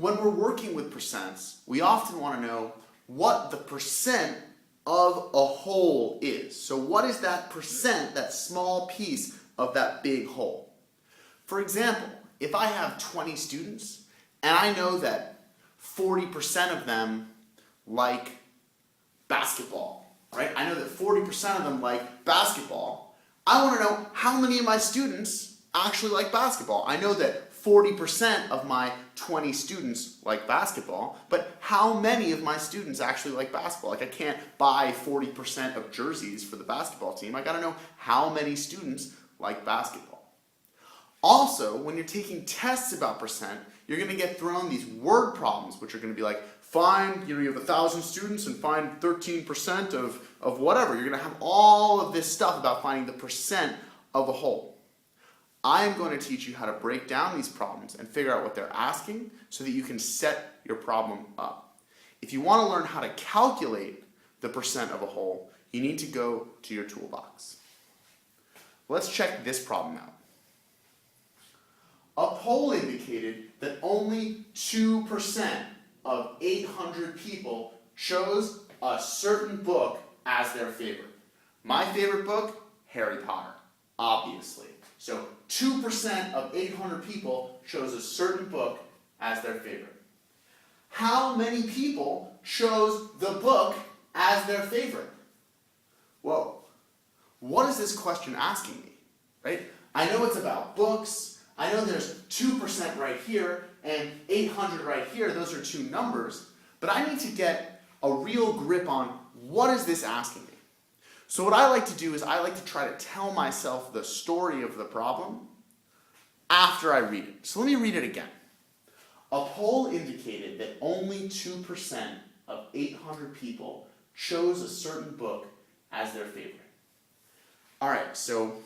When we're working with percents, we often want to know what the percent of a whole is. So what is that percent, that small piece of that big whole? For example, if I have 20 students and I know that 40% of them like basketball, right? I know that 40% of them like basketball. I want to know how many of my students actually like basketball. I know that 40% of my 20 students like basketball, but how many of my students actually like basketball? Like I can't buy 40% of jerseys for the basketball team. I gotta know how many students like basketball. Also, when you're taking tests about percent, you're gonna get thrown these word problems, which are gonna be like, find, you have 1,000 students and find 13% of whatever. You're gonna have all of this stuff about finding the percent of a whole. I am going to teach you how to break down these problems and figure out what they're asking so that you can set your problem up. If you want to learn how to calculate the percent of a whole, you need to go to your toolbox. Let's check this problem out. A poll indicated that only 2% of 800 people chose a certain book as their favorite. My favorite book, Harry Potter, obviously. So 2% of 800 people chose a certain book as their favorite. How many people chose the book as their favorite? Whoa, what is this question asking me, right? I know it's about books. I know there's 2% right here and 800 right here. Those are two numbers. But I need to get a real grip on what is this asking me. So what I like to do is I like to try to tell myself the story of the problem after I read it. So let me read it again. A poll indicated that only 2% of 800 people chose a certain book as their favorite. All right, so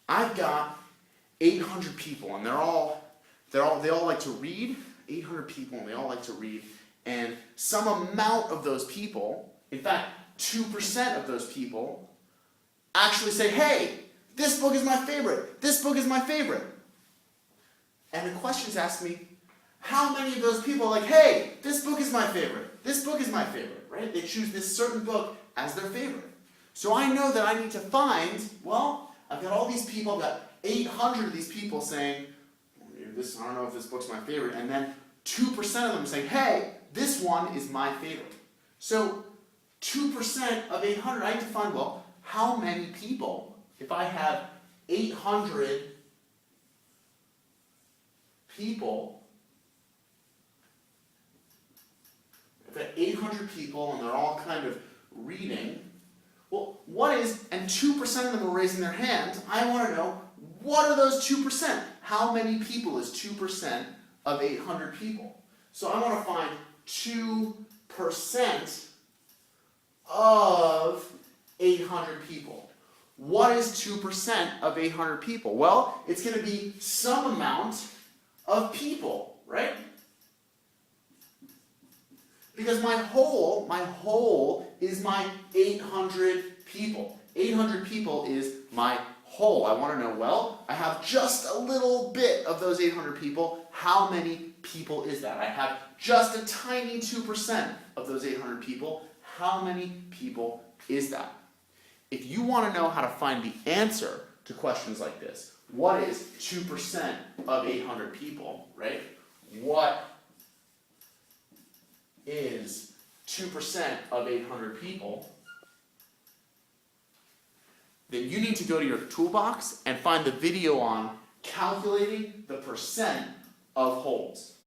I've got 800 people and they all like to read. 800 people and they all like to read. And some amount of those people, in fact, 2% of those people actually say, hey, this book is my favorite. This book is my favorite. And the questions ask me, how many of those people are like, hey, this book is my favorite. This book is my favorite, right? They choose this certain book as their favorite. So I know that I need to find, well, I've got all these people, I've got 800 of these people saying, I don't know if this book's my favorite. And then 2% of them saying, hey, this one is my favorite. So 2% of 800, I need to find, well, how many people, if I have 800 people, I've got 800 people and they're all kind of reading, well, what is, and 2% of them are raising their hands, I want to know, what are those 2%? How many people is 2% of 800 people? So I want to find 2% of 800 people. What is 2% of 800 people? Well, it's going to be some amount of people, right? Because my whole is my 800 people. 800 people is my whole. I want to know, well, I have just a little bit of those 800 people. How many people is that? I have just a tiny 2% of those 800 people. How many people is that? If you want to know how to find the answer to questions like this, what is 2% of 800 people, right? What is 2% of 800 people? Then you need to go to your toolbox and find the video on calculating the percent of wholes.